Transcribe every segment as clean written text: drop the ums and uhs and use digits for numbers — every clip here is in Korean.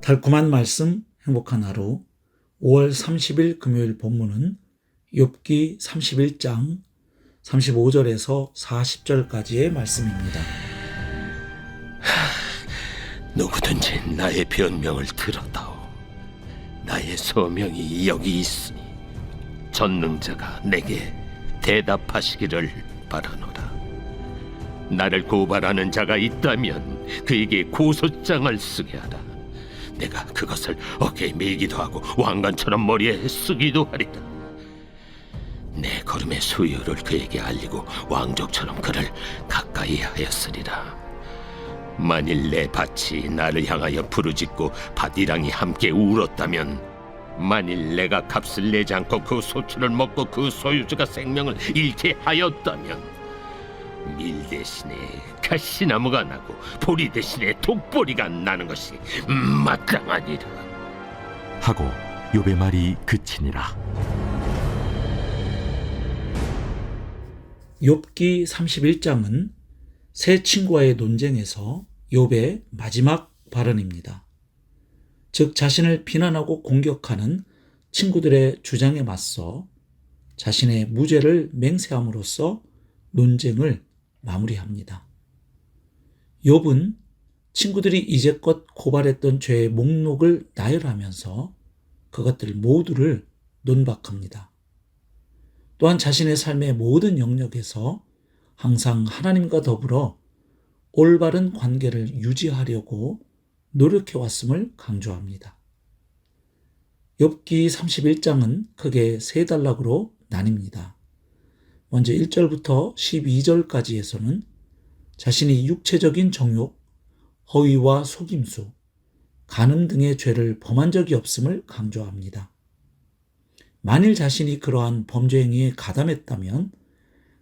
달콤한 말씀, 행복한 하루. 5월 30일 금요일 본문은 욥기 31장 35절에서 40절까지의 말씀입니다. 누구든지 나의 변명을 들어다오. 나의 소명이 여기 있으니 전능자가 내게 대답하시기를 바라노라. 나를 고발하는 자가 있다면 그에게 고소장을 쓰게 하라. 내가 그것을 어깨에 메기도 하고 왕관처럼 머리에 쓰기도 하리라. 내 걸음의 수요를 그에게 알리고 왕족처럼 그를 가까이 하였으리라. 만일 내 밭이 나를 향하여 부르짖고 밭이랑이 함께 울었다면, 만일 내가 값을 내지 않고 그 소출을 먹고 그 소유주가 생명을 잃게 하였다면, 밀 대신에 가시나무가 나고 보리 대신에 독보리가 나는 것이 마땅하니라 하고 욥의 말이 그치니라. 욥기 31장은 세 친구와의 논쟁에서 욥의 마지막 발언입니다. 즉 자신을 비난하고 공격하는 친구들의 주장에 맞서 자신의 무죄를 맹세함으로써 논쟁을 마무리합니다. 욥은 친구들이 이제껏 고발했던 죄의 목록을 나열하면서 그것들 모두를 논박합니다. 또한 자신의 삶의 모든 영역에서 항상 하나님과 더불어 올바른 관계를 유지하려고 노력해왔음을 강조합니다. 욥기 31장은 크게 세 단락으로 나뉩니다. 먼저 1절부터 12절까지에서는 자신이 육체적인 정욕, 허위와 속임수, 간음 등의 죄를 범한 적이 없음을 강조합니다. 만일 자신이 그러한 범죄 행위에 가담했다면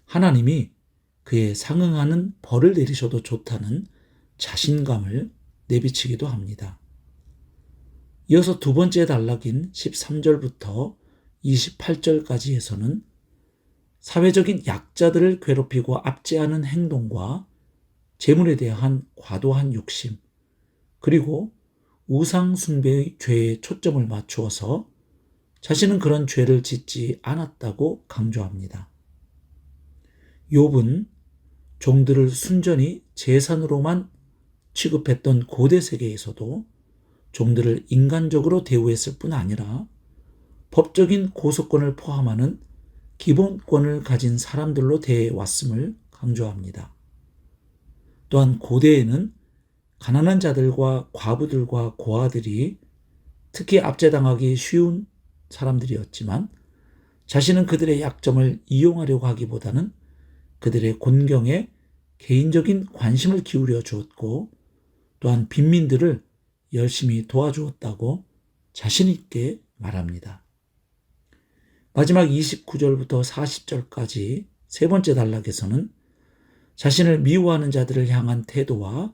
하나님이 그에 상응하는 벌을 내리셔도 좋다는 자신감을 내비치기도 합니다. 이어서 두 번째 단락인 13절부터 28절까지에서는 사회적인 약자들을 괴롭히고 압제하는 행동과 재물에 대한 과도한 욕심, 그리고 우상 숭배의 죄에 초점을 맞추어서 자신은 그런 죄를 짓지 않았다고 강조합니다. 욥은 종들을 순전히 재산으로만 취급했던 고대 세계에서도 종들을 인간적으로 대우했을 뿐 아니라 법적인 고소권을 포함하는 기본권을 가진 사람들로 대해왔음을 강조합니다. 또한 고대에는 가난한 자들과 과부들과 고아들이 특히 압제당하기 쉬운 사람들이었지만 자신은 그들의 약점을 이용하려고 하기보다는 그들의 곤경에 개인적인 관심을 기울여 주었고 또한 빈민들을 열심히 도와주었다고 자신 있게 말합니다. 마지막 29절부터 40절까지 세 번째 단락에서는 자신을 미워하는 자들을 향한 태도와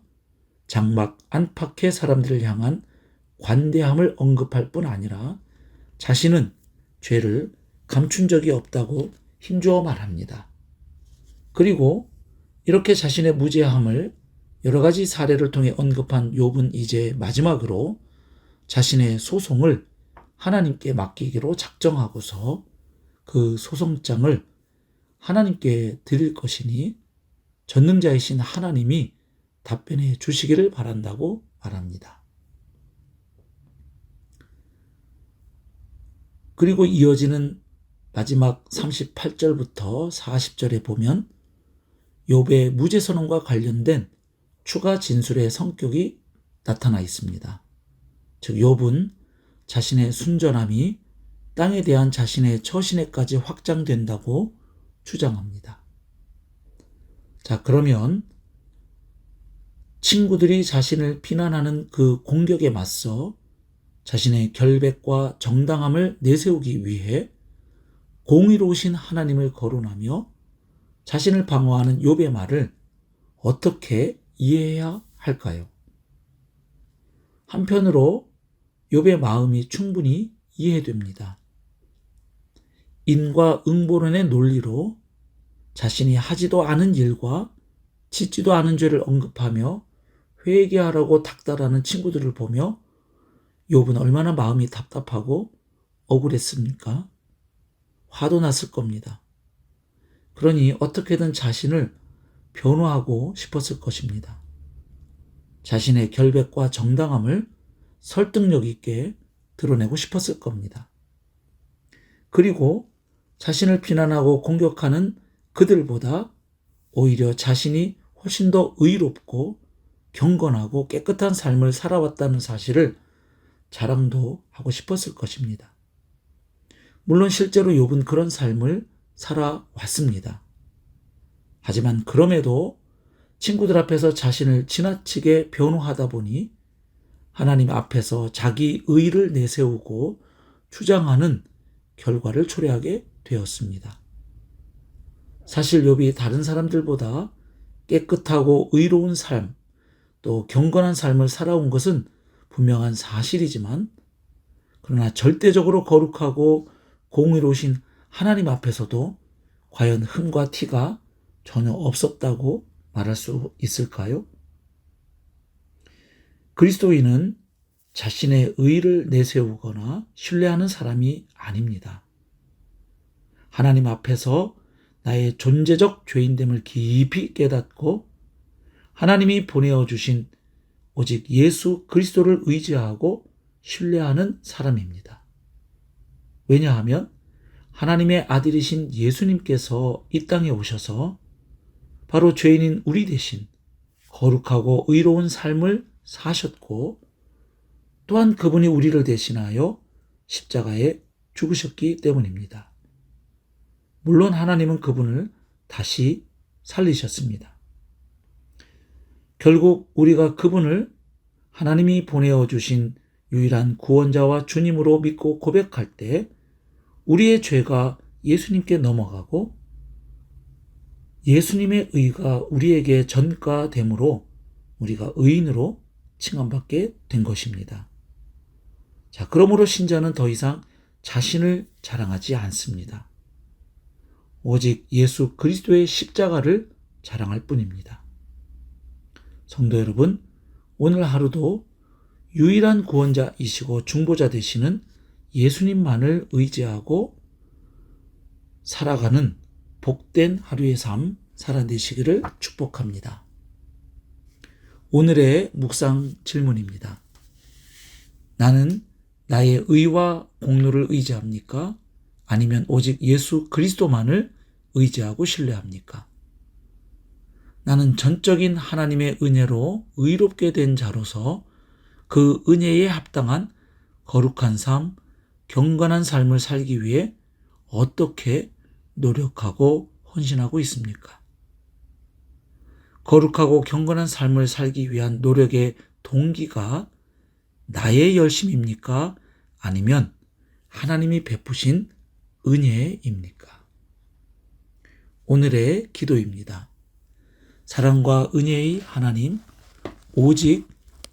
장막 안팎의 사람들을 향한 관대함을 언급할 뿐 아니라 자신은 죄를 감춘 적이 없다고 힘주어 말합니다. 그리고 이렇게 자신의 무죄함을 여러 가지 사례를 통해 언급한 욥은 이제 마지막으로 자신의 소송을 하나님께 맡기기로 작정하고서 그 소송장을 하나님께 드릴 것이니 전능자이신 하나님이 답변해 주시기를 바란다고 말합니다. 그리고 이어지는 마지막 38절부터 40절에 보면 욥의 무죄 선언과 관련된 추가 진술의 성격이 나타나 있습니다. 즉 욥은 자신의 순전함이 땅에 대한 자신의 처신에까지 확장된다고 주장합니다. 자, 그러면 친구들이 자신을 비난하는 그 공격에 맞서 자신의 결백과 정당함을 내세우기 위해 공의로우신 하나님을 거론하며 자신을 방어하는 욥의 말을 어떻게 이해해야 할까요? 한편으로 욥의 마음이 충분히 이해됩니다. 인과 응보론의 논리로 자신이 하지도 않은 일과 짓지도 않은 죄를 언급하며 회개하라고 닥달하는 친구들을 보며 욥은 얼마나 마음이 답답하고 억울했습니까? 화도 났을 겁니다. 그러니 어떻게든 자신을 변호하고 싶었을 것입니다. 자신의 결백과 정당함을 설득력 있게 드러내고 싶었을 겁니다. 그리고 자신을 비난하고 공격하는 그들보다 오히려 자신이 훨씬 더 의롭고 경건하고 깨끗한 삶을 살아왔다는 사실을 자랑도 하고 싶었을 것입니다. 물론 실제로 욥은 그런 삶을 살아왔습니다. 하지만 그럼에도 친구들 앞에서 자신을 지나치게 변호하다 보니 하나님 앞에서 자기 의를 내세우고 주장하는 결과를 초래하게 되었습니다. 사실 욥이 다른 사람들보다 깨끗하고 의로운 삶, 또 경건한 삶을 살아온 것은 분명한 사실이지만, 그러나 절대적으로 거룩하고 공의로우신 하나님 앞에서도 과연 흠과 티가 전혀 없었다고 말할 수 있을까요? 그리스도인은 자신의 의를 내세우거나 신뢰하는 사람이 아닙니다. 하나님 앞에서 나의 존재적 죄인됨을 깊이 깨닫고 하나님이 보내어 주신 오직 예수 그리스도를 의지하고 신뢰하는 사람입니다. 왜냐하면 하나님의 아들이신 예수님께서 이 땅에 오셔서 바로 죄인인 우리 대신 거룩하고 의로운 삶을 사셨고, 또한 그분이 우리를 대신하여 십자가에 죽으셨기 때문입니다. 물론 하나님은 그분을 다시 살리셨습니다. 결국 우리가 그분을 하나님이 보내어 주신 유일한 구원자와 주님으로 믿고 고백할 때 우리의 죄가 예수님께 넘어가고 예수님의 의가 우리에게 전가되므로 우리가 의인으로 칭함받게 된 것입니다. 자, 그러므로 신자는 더 이상 자신을 자랑하지 않습니다. 오직 예수 그리스도의 십자가를 자랑할 뿐입니다. 성도 여러분, 오늘 하루도 유일한 구원자이시고 중보자 되시는 예수님만을 의지하고 살아가는 복된 하루의 삶 살아내시기를 축복합니다. 오늘의 묵상 질문입니다. 나는 나의 의와 공로를 의지합니까? 아니면 오직 예수 그리스도만을 의지하고 신뢰합니까? 나는 전적인 하나님의 은혜로 의롭게 된 자로서 그 은혜에 합당한 거룩한 삶, 경건한 삶을 살기 위해 어떻게 노력하고 헌신하고 있습니까? 거룩하고 경건한 삶을 살기 위한 노력의 동기가 나의 열심입니까? 아니면 하나님이 베푸신 은혜입니까? 오늘의 기도입니다. 사랑과 은혜의 하나님, 오직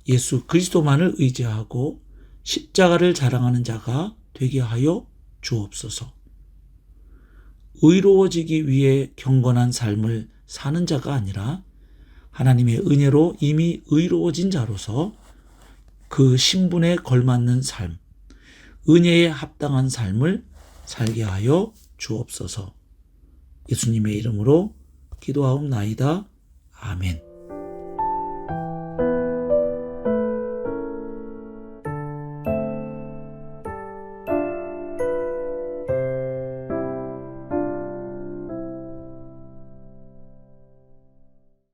예수 그리스도만을 의지하고 십자가를 자랑하는 자가 되게 하여 주옵소서. 의로워지기 위해 경건한 삶을 사는 자가 아니라 하나님의 은혜로 이미 의로워진 자로서 그 신분에 걸맞는 삶, 은혜에 합당한 삶을 살게 하여 주옵소서. 예수님의 이름으로 기도하옵나이다. 아멘.